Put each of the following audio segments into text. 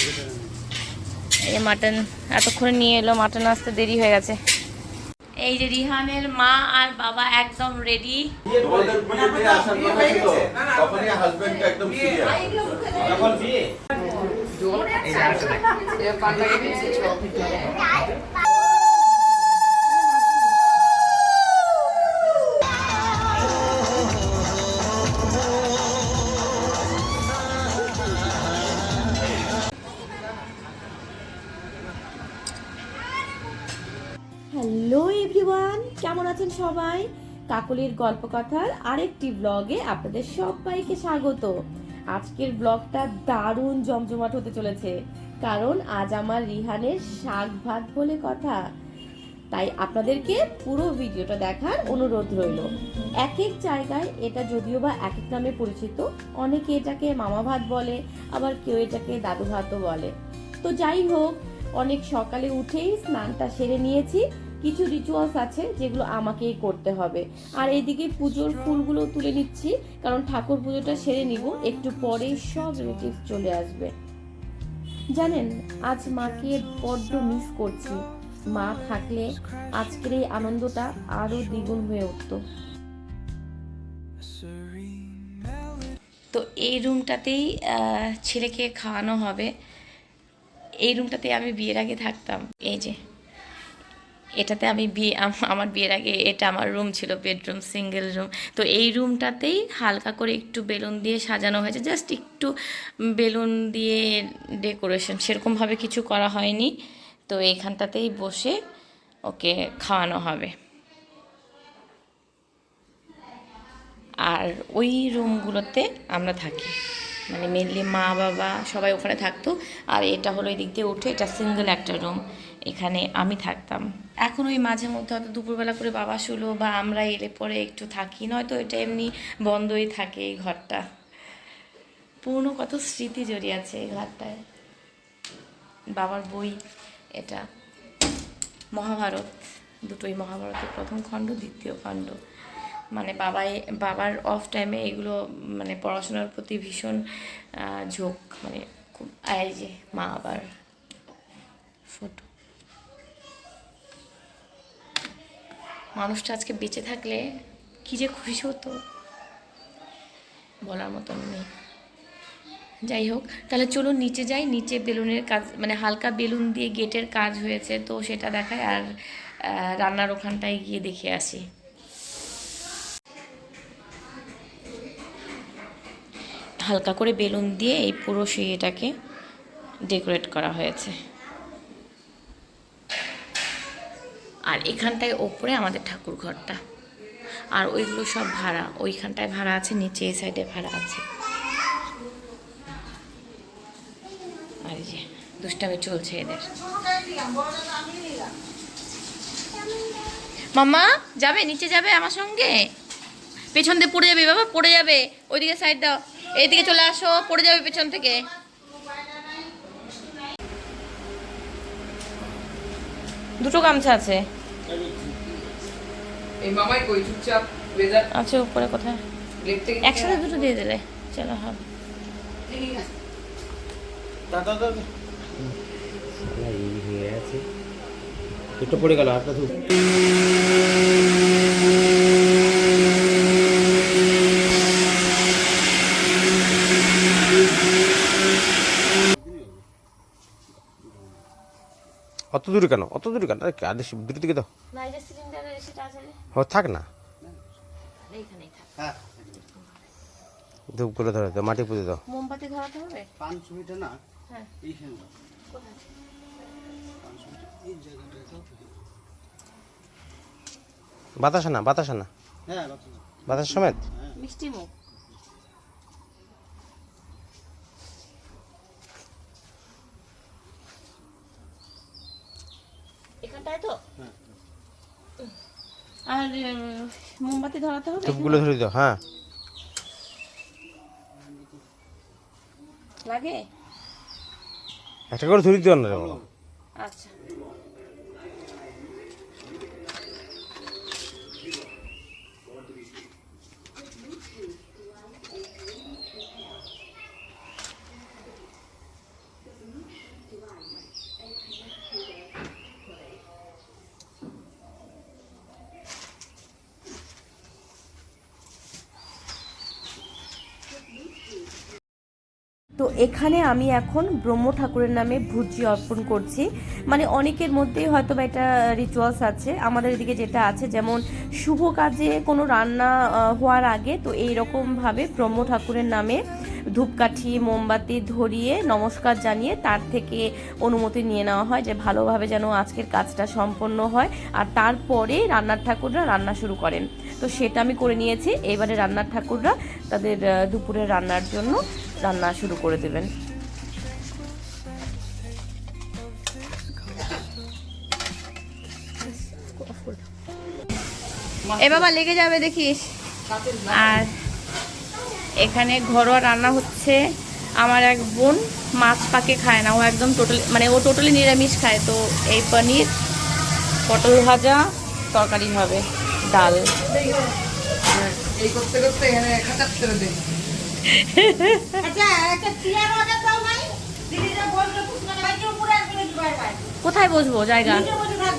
এই মাটন এতক্ষণে নিয়ে এলো, মাটন আসতে দেরি হয়ে গেছে। এই যে রিহানের মা আর বাবা একদম রেডি। হ্যালো এভরিওয়ান, কেমন আছেন সবাই? কাকলির গল্প কথার আরেকটি ব্লগে আপনাদের সবাইকে স্বাগত। আজকের ব্লগটা দারুণ জমজমাট হতে চলেছে, কারণ আজ আমার রিহানের শাক ভাত বলে কথা। তাই আপনাদেরকে পুরো ভিডিওটা দেখার অনুরোধ রইল। এক এক জায়গায় এটা যদিও বা এক এক নামে পরিচিত, অনেকে এটাকে মামা ভাত বলে, আবার কেউ এটাকে দাদু ভাতও বলে। তো যাই হোক, অনেক সকালে উঠেই স্নানটা সেরে নিয়েছি। কিছু রিচুয়ালস আছে যেগুলো আমাকেই করতে হবে, আর এইদিকে পুজোর ফুলগুলো তুলে নিচ্ছি, কারণ ঠাকুর পুজোটা সেরে নিব, একটু পরেই সব রিলেটিভস চলে আসবে। জানেন, আজ মাকে বড্ড মিস করছি। মা থাকলে আজকের এই আনন্দটা আরো দ্বিগুণ হয়ে উঠত। তো এই রুমটাতেই ছেলেকে খাওয়ানো হবে। এই রুমটাতে আমি বিয়ের আগে থাকতাম। এই যে এটাতে আমি আমার বিয়ের আগে এটা আমার রুম ছিল, বেডরুম, সিঙ্গেল রুম। তো এই রুমটাতেই হালকা করে একটু বেলুন দিয়ে সাজানো হয়েছে, জাস্ট একটু বেলুন দিয়ে ডেকোরেশন, সেরকমভাবে কিছু করা হয়নি। তো এইখানটাতেই বসে ওকে খাওয়ানো হবে। আর ওই রুমগুলোতে আমরা থাকি, মানে মেনলি মা বাবা সবাই ওখানে থাকতো। আর এটা হলো এই দিক দিয়ে উঠে, এটা সিঙ্গেল একটা রুম, এখানে আমি থাকতাম। এখন ওই মাঝে মধ্যে হয়তো দুপুরবেলা করে বাবা শুলো বা আমরা এলে পরে একটু থাকি, নয়তো এটা এমনি বন্ধই থাকে এই ঘরটা। পুরনো কত স্মৃতি জড়িয়ে আছে এই ঘরটায়। বাবার বই, এটা মহাভারত, দুটোই মহাভারতের প্রথম খণ্ড, দ্বিতীয় খণ্ড। মানে বাবার অফ টাইমে এগুলো, মানে পড়াশোনার প্রতি ভীষণ ঝোঁক, মানে খুব। এই যে মা আবার ফটো। মানুষটা আজকে বেঁচে থাকলে কি যে খুশি হতো, বলার মতন নেই। যাই হোক, তাহলে চলুন নিচে যাই। নিচে বেলুনের কাজ, মানে হালকা বেলুন দিয়ে গেটের কাজ হয়েছে, তো সেটা দেখায়। আর রান্নার ওখানটায় গিয়ে দেখে আসি। হালকা করে বেলুন দিয়ে এই পুরো সিঁড়িটাকে ডেকোরেট করা হয়েছে। আর এখানটায় ওপরে আমাদের ঠাকুর ঘরটা, আর ওইগুলো সব ভাড়া। ওইখানটায় ভাড়া আছে, নিচে এই সাইডে ভাড়া আছে। আর এই যে দুষ্টামি চলছে এদের। মাম্মা যাবে, নিচে যাবে আমার সঙ্গে? পেছন দিয়ে পড়ে যাবে বাবা, পড়ে যাবে। ওইদিকে সাইড দাও, এইদিকে চলে আসো, পড়ে যাবে পেছন থেকে। দুটো গামছা আছে। এই মামাই কই চুপচাপ আছে উপরে কোথায়? একসাথে দুটো দিয়ে দিলে চলো হবে। একটু পড়ে গেল হাতটা ধুপ। অত দূরে কেন, অত দূরে কেন? আদেশ দূর থেকে দাও। থাক না, ধূপ করে ধরে দাও, মাটি পুঁতে দাও। মোমবাতি ধরাতে হবে। বাতাসা না, বাতাসা না, বাতাস সমেত মিষ্টি মুখ। এখানটায় তো। আর মোমবাতি ধরাতে হবে, ধূপগুলো ধরে দাও। হ্যাঁ লাগে একটা করে ধরে দিও না রে বাবা। আচ্ছা, তো এখানে আমি এখন ব্রহ্ম ঠাকুরের নামে ভুজি অর্পণ করছি। মানে অনেকের মধ্যেই হয়তো বা এটা রিচুয়ালস আছে, আমাদের এদিকে যেটা আছে, যেমন শুভ কাজে কোনো রান্না হওয়ার আগে তো এইরকমভাবে ব্রহ্ম ঠাকুরের নামে ধূপকাঠি মোমবাতি ধরিয়ে নমস্কার জানিয়ে তার থেকে অনুমতি নিয়ে নেওয়া হয় যে ভালোভাবে যেন আজকের কাজটা সম্পন্ন হয়, আর তারপরে রান্নার ঠাকুররা রান্না শুরু করেন। তো সেটা আমি করে নিয়েছি। এবারে রান্নার ঠাকুররা তাদের দুপুরের রান্নার জন্য রান্না শুরু করে দেবেন। এ বাবা লেগে যাবে দেখিস। আর এখানে ঘরোয়া রান্না হচ্ছে। আমার এক বোন মাছ পাকে খায় না, ও একদম টোটালি নিরামিষ খায়। তো এই পনির, পটল ভাজা, তরকারি হবে, ডাল। এই করতে করতে এখানে খাঁচা ছেড়ে দেয়। কোথায় বসবো জায়গা?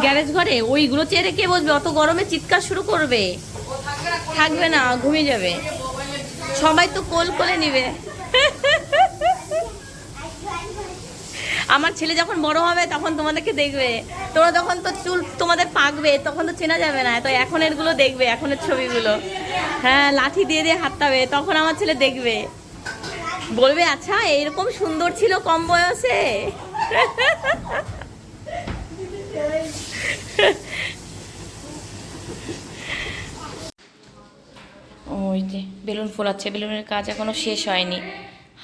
গ্যারেজ ঘরে? ওইগুলো চেয়ারে কে বসবে? অত গরমে চিৎকার শুরু করবে। থাকবে না, ঘুমিয়ে যাবে। সবাই তো কোল কোলে নিবে। আমার ছেলে যখন বড় হবে তখন তোমাদেরকে দেখবে, তোমরা তখন তো চুল তোমাদের পাকবে, তখন তো চেনা যাবে না। তো এখনের গুলো দেখবে, এখনের ছবিগুলো। হ্যাঁ, লাঠি দিয়ে দিয়ে হাঁটতাবে, তখন আমার ছেলে দেখবে, বলবে আচ্ছা এইরকম সুন্দর ছিল কম বয়সে। ওই যে বেলুন ফোলাচ্ছে, বেলুনের কাজ এখনো শেষ হয়নি,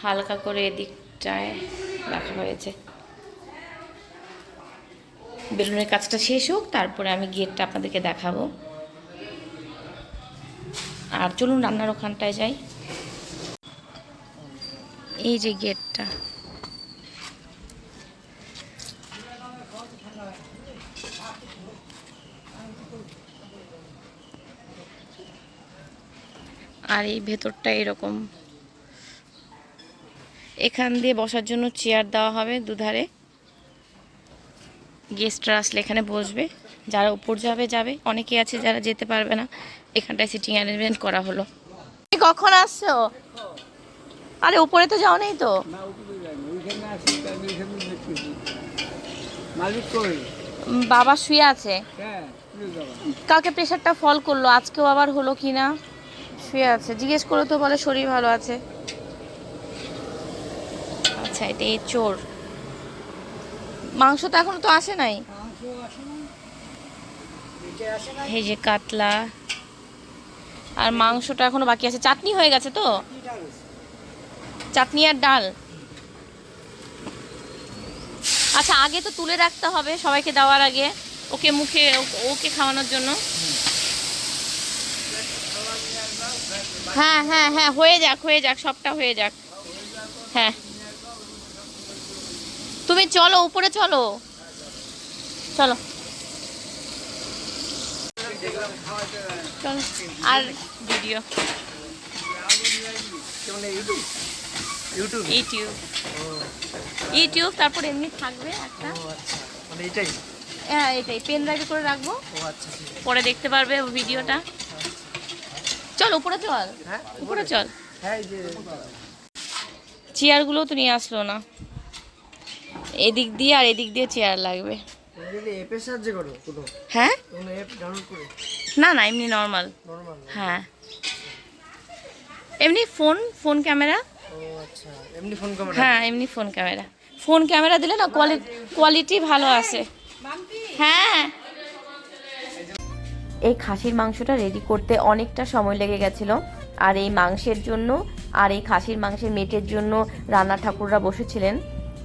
হালকা করে এদিকটায় রাখা হয়েছে। বেলুনের কাজটা শেষ হোক, তারপরে আমি গেটটা আপনাদেরকে দেখাবো। আর চলুন রান্নার ওখানটায় যাই। এই যে গেটটা, আর এই ভেতরটা এরকম। এখান দিয়ে বসার জন্য চেয়ার দেওয়া হবে দুধারে। গেস্টরা আসলে এখানে বসবে, যারা উপর যাবে যাবে, অনেকে আছে যারা যেতে পারবে না, এখানটায় সিটিং অ্যারেঞ্জমেন্ট করা হলো। কখন আসছো? আরে উপরে তো যাও নেই তো। বাবা শুয়ে আছে, কালকে প্রেশারটা ফল করলো, আজকেও আবার হলো কিনা, শুয়ে আছে। জিজ্ঞেস করো তো, বলে শরীর ভালো আছে। আচ্ছা, এটা এই চোর। মাংস তো এখনো তো আসে নাই। এই যে কাতলা, আর মাংসটা এখনো বাকি আছে। চাটনি হয়ে গেছে তো? চাটনি আর ডাল। আচ্ছা, আগে তো তুলে রাখতে হবে সবাইকে দেওয়ার আগে, ওকে মুখে, ওকে খাওয়ানোর জন্য। হ্যাঁ হ্যাঁ হ্যাঁ, হয়ে যাক হয়ে যাক, সবটা হয়ে যাক। হ্যাঁ, তুমি চলো উপরে, চলো চলো চলো। আর ভিডিও ইউটিউব তারপর এমনি থাকবে একটা। হ্যাঁ, এটাই পেন ড্রাইভে করে রাখবো, পরে দেখতে পারবে ভিডিওটা। চল উপরে চল, উপরে চল। চেয়ারগুলো তো নিয়ে আসলো না, এদিক দিয়ে আর এদিক দিয়ে চেয়ার লাগবে। হ্যাঁ, না না, এমনি নর্মাল। হ্যাঁ, এমনি ফোন ক্যামেরা। হ্যাঁ, এমনি ফোন ক্যামেরা দিলে না কোয়ালিটি ভালো আসে। হ্যাঁ, এই খাসির মাংসটা রেডি করতে অনেকটা সময় লেগে গেছিল। আর এই মাংসের জন্য, আর এই খাসির মাংসের মেটের জন্য রান্না ঠাকুররা বসেছিলেন,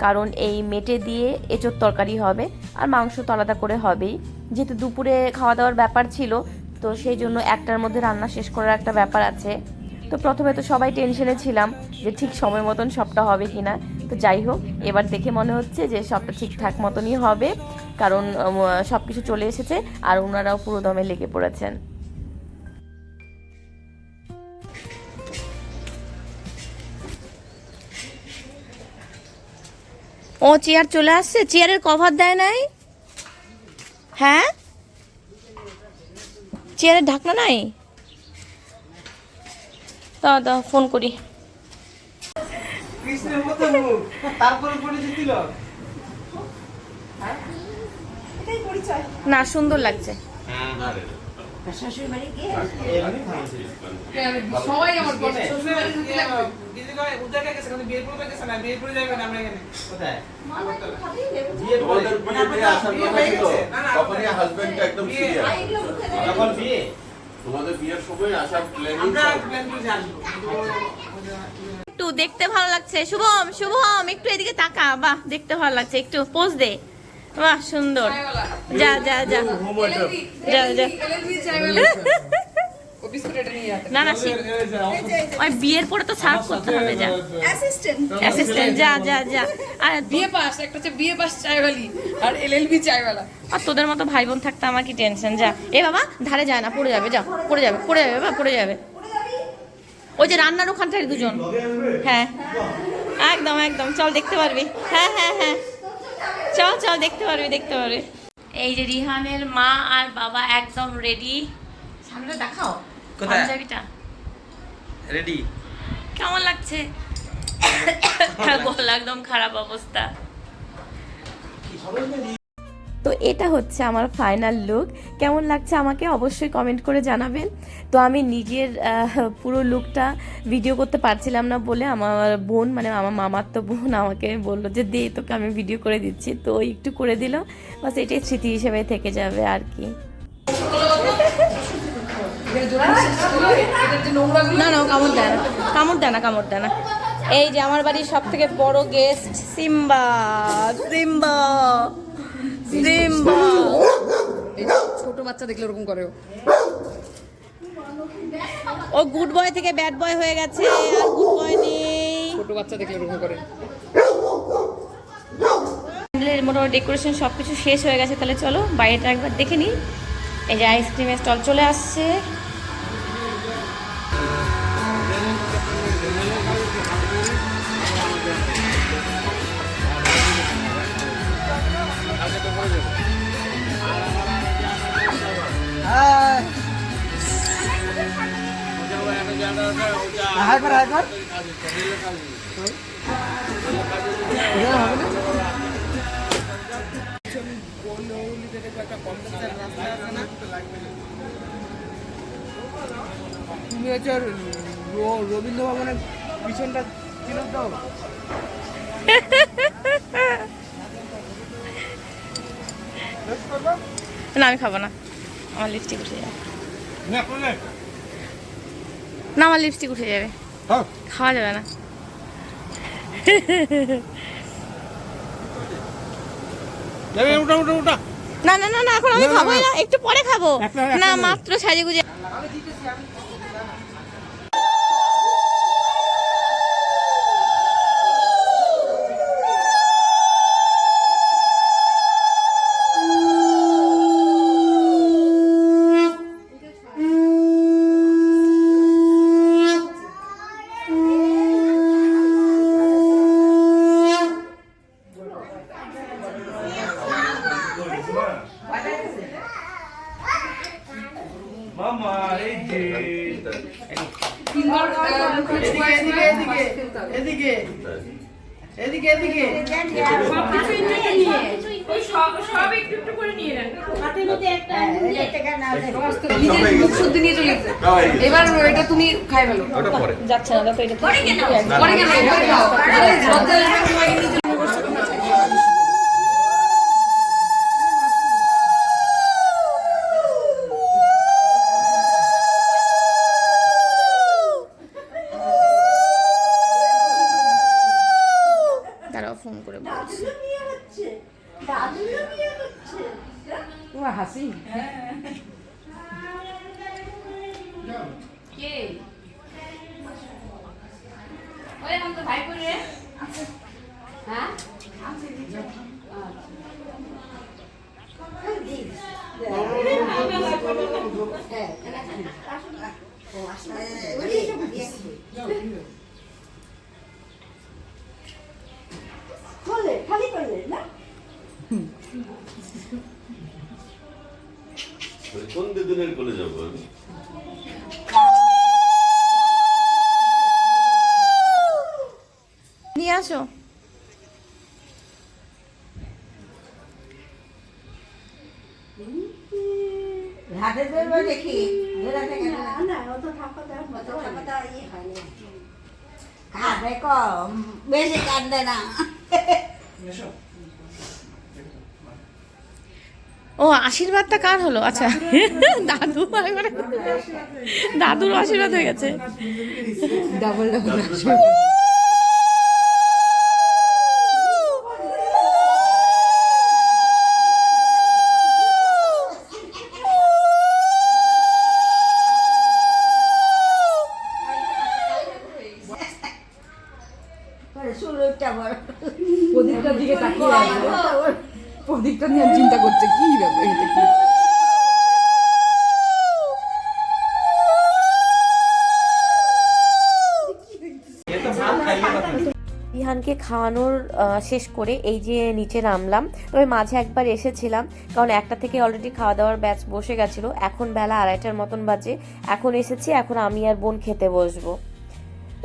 কারণ এই মেটে দিয়ে এঁচোড় তরকারি হবে, আর মাংস তো আলাদা করে হবেই। যেহেতু দুপুরে খাওয়া দাওয়ার ব্যাপার ছিল, তো সেই জন্য একটার মধ্যে রান্না শেষ করার একটা ব্যাপার আছে। তো প্রথমে তো সবাই টেনশনে ছিলাম যে ঠিক সময় মতন সবটা হবে কিনা। তো যাই হোক, এবার দেখে মনে হচ্ছে যে সবটা ঠিকঠাক মতনই হবে, কারণ সব কিছু চলে এসেছে আর ওনারাও পুরো দমে লেগে পড়েছেন। ও চেয়ার চলে আসছে, চেয়ারের কভার দেয় নাই? হ্যাঁ, চেয়ারের ঢাকনা নাই? দাও ফোন করি। কৃষ্ণের মতো মুখ তারপরে পরিচিত ছিল না সুন্দর লাগছে। সবাই আমার কথা শ্বশুর বাড়ি ঢুকতে লাগবে। কোথায় তোমাদের বিয়েতে আসার কথা ছিল তখনই হাজবেন্ডটা একদম সিরিয়াস যখন বিয়ে তোমাদের বিয়ের সময় আসার প্ল্যানিং আমরা প্ল্যান করে আসবো। একটু দেখতে ভালো লাগছে। শুভম শুভম একটু এদিকে তাকা, বাহ দেখতে ভালো লাগছে, একটু পোজ দে, বাহ সুন্দর। যা যা যা যা যা। ও বিস্কুট এটা নিয়ে যাবে। না না ওই বিয়ের পরে তো সার্ভ করতে হবে, যা অ্যাসিস্ট্যান্ট যা যা যা। আর বিয়ে পাস একটা হচ্ছে বিয়ে পাস চাইওয়ালি আর এলএলবি চাইওয়ালা। আর তোদের মতো ভাই বোন থাকতে আমার কি টেনশন। যা এ বাবা ধারে যায় না, পড়ে যাবে, যা পড়ে যাবে পড়ে যাবে বাবা পড়ে যাবে। ওই যে রান্নার ওখানটায় দুজন, হ্যাঁ একদম একদম, চল দেখতে পারবি, হ্যাঁ হ্যাঁ হ্যাঁ চল চল দেখতে পারবি দেখতে পারবি। এই যে রিহানের মা আর বাবা একদম রেডি। সামনে দেখাও কোথায়? পাঞ্জাবিটা রেডি কেমন লাগছে? গলা একদম খারাপ অবস্থা। তো এটা হচ্ছে আমার ফাইনাল লুক। কেমন লাগছে আমাকে অবশ্যই কমেন্ট করে জানাবেন। তো আমি নিজের পুরো লুকটা ভিডিও করতে পারছিলাম না বলে আমার বোন, মানে আমার মামার তো বোন আমাকে বললো যে দে তোকে আমি ভিডিও করে দিচ্ছি, তো ওই একটু করে দিল, বাস এটাই স্মৃতি হিসেবে থেকে যাবে আর কি। না না কামড় দেয় না, কামড় দেয় না, কামড় দেয় না। এই যে আমার বাড়ির সব থেকে বড় গেস্ট সিম্বা, সিম্বা সিম্বা। এই ছোট বাচ্চা দেখলে ওরকম করে ও। ও গুড বয় থেকে ব্যাড বয় হয়ে গেছে, আর গুড বয় নেই। ছোট বাচ্চা দেখলে ওরকম করে। প্যান্ডেলের মোটামুটি ডেকোরেশন সব কিছু শেষ হয়ে গেছে, তাহলে চলো বাইরেটা একবার দেখে নিই। এই যে আইসক্রিমের স্টল চলে আসছে। হাই কর হাই কর তুমি হচ্ছে রবীন্দ্র ভবনের পিছনটা ছিল তো। না আমি খাবো না, আমার লিপস্টিক উঠে যাবে। না আমার লিপস্টিক উঠে যাবে, খাওয়া যাবে না। না না না না এখন আমি খাবোই না, একটু পরে খাবো। না মাত্র সাজে গুজে। মামা এই যে তিনবার মুখে ছুঁয়ে এদিকে এদিকে এদিকে এদিকে নিজের মুখ শুদ্ধি নিয়ে চলে গেছে। এবার এটা তুমি খাই ফেলো। যাচ্ছে না, দেখো এটা পরে কেন এবার খাও। আরে লজ্জা লাগে তোমাকে নিজে দাঁড়াও ফোন করে বলছি। তোমার হাসি। কে ওই हम तो भाई बोल रहे हैं। हां কোন দিদিনের কোলে যাবো আমি? নিয়ে আসো। বেশি কান্দে না। ও আশীর্বাদটা কার হলো? আচ্ছা দাদু, দাদুর আশীর্বাদ হয়ে গেছে। ডাবল ডাবল সুরটা বড় প্রদীপটার দিকে তাকিয়ে আছে। প্রদীপটা নিয়ে চিন্তা করছে কি ব্যাপার এটা কি। রিহানকে খাওয়ানোর শেষ করে এই যে নিচে নামলাম। তবে মাঝে একবার এসেছিলাম, কারণ 1টা থেকে অলরেডি খাওয়া দাওয়ার ব্যাচ বসে গেছিলো। এখন বেলা 2:30টার মতন বাজে। এখন এসেছি, এখন আমি আর বোন খেতে বসবো।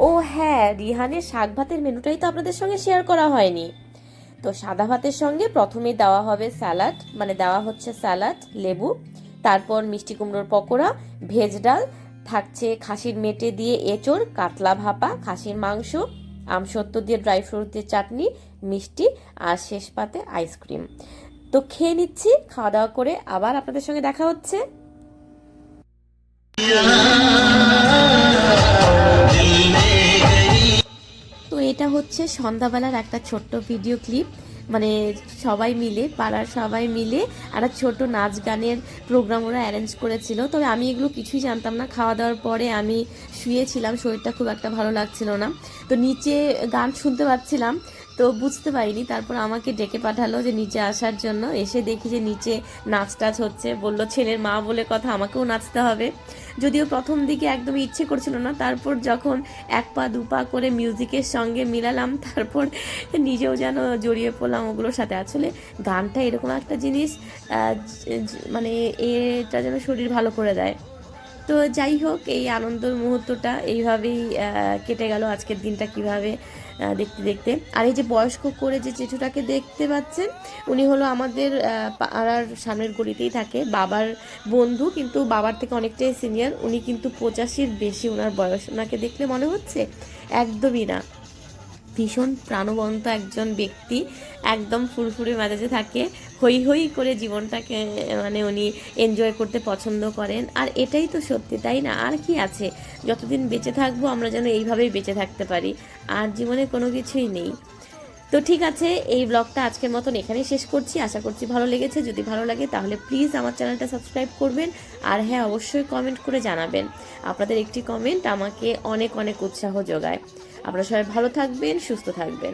ও হ্যাঁ, রিহানের শাক ভাতের মেনুটাই তো আপনাদের সঙ্গে শেয়ার করা হয়নি। তো সাদা ভাতের সঙ্গে প্রথমে দেওয়া হবে স্যালাড, মানে দেওয়া হচ্ছে স্যালাড, লেবু, তারপর মিষ্টি কুমড়োর পকোড়া, ভেজ ডাল, থাকছে খাসির মেটে দিয়ে এঁচড়, কাতলা ভাপা, খাসির মাংস, আমসত্ত্ব দিয়ে ড্রাই ফ্রুট দিয়ে চাটনি, মিষ্টি, আর শেষ পাতে আইসক্রিম। তো খেয়ে নিচ্ছি, খাওয়া দাওয়া করে আবার আপনাদের সঙ্গে দেখা হচ্ছে। তো এটা হচ্ছে সন্ধ্যাবেলার একটা ছোট্ট ভিডিও ক্লিপ, মানে সবাই মিলে, পাড়ার সবাই মিলে একটা ছোট নাচ গানের প্রোগ্রাম ওরা অ্যারেঞ্জ করেছিল। তবে আমি এগুলো কিছুই জানতাম না। খাওয়া দাওয়ার পরে আমি শুয়েছিলাম, শরীরটা খুব একটা ভালো লাগছিল না। তো নিচে গান শুনতে পাচ্ছিলাম, তো বুঝতে পারিনি। তারপর আমাকে ডেকে পাঠালো যে নিচে আসার জন্য। এসে দেখি যে নিচে নাচ টাচ হচ্ছে। বললো ছেলের মা বলে কথা, আমাকেও নাচতে হবে। যদিও প্রথম দিকে একদমই ইচ্ছে করছিল না, তারপর যখন 1 পা 2 পা করে মিউজিকের সঙ্গে মিলালাম, তারপর নিজেও যেন জড়িয়ে পড়লাম ওগুলোর সাথে। আসলে গানটা এরকম একটা জিনিস, মানে এটা যেন শরীর ভালো করে দেয়। তো যাই হোক, এই আনন্দের মুহূর্তটা এইভাবেই কেটে গেল। আজকের দিনটা কিভাবে দেখতে দেখতে। আর এই যে বয়স্ক করে যে জেঠুটাকে দেখতে পাচ্ছেন, উনি হলো আমাদের পাড়ার সামনের গলিতেই থাকে, বাবার বন্ধু, কিন্তু বাবার থেকে অনেকটাই সিনিয়র। উনি কিন্তু 85-র বেশি ওনার বয়স। ওনাকে দেখলে মনে হচ্ছে একদমই না। ভীষণ প্রাণবন্ত একজন ব্যক্তি, একদম ফুরফুরে মেজাজে থাকে, হই হই করে জীবনটাকে মানে উনি এনজয় করতে পছন্দ করেন। আর এটাই তো সত্যি, তাই না? আর কি আছে, যতদিন বেঁচে থাকবো আমরা যেন এইভাবেই বেঁচে থাকতে পারি। আর জীবনে কোনো কিছুই নেই। তো ঠিক আছে, এই ব্লগটা আজকের মতন এখানেই শেষ করছি। আশা করছি ভালো লেগেছে। যদি ভালো লাগে তাহলে প্লিজ আমার চ্যানেলটা সাবস্ক্রাইব করবেন। আর হ্যাঁ, অবশ্যই কমেন্ট করে জানাবেন। আপনাদের একটি কমেন্ট আমাকে অনেক অনেক উৎসাহ যোগায়। আপনারা সবাই ভালো থাকবেন, সুস্থ থাকবেন।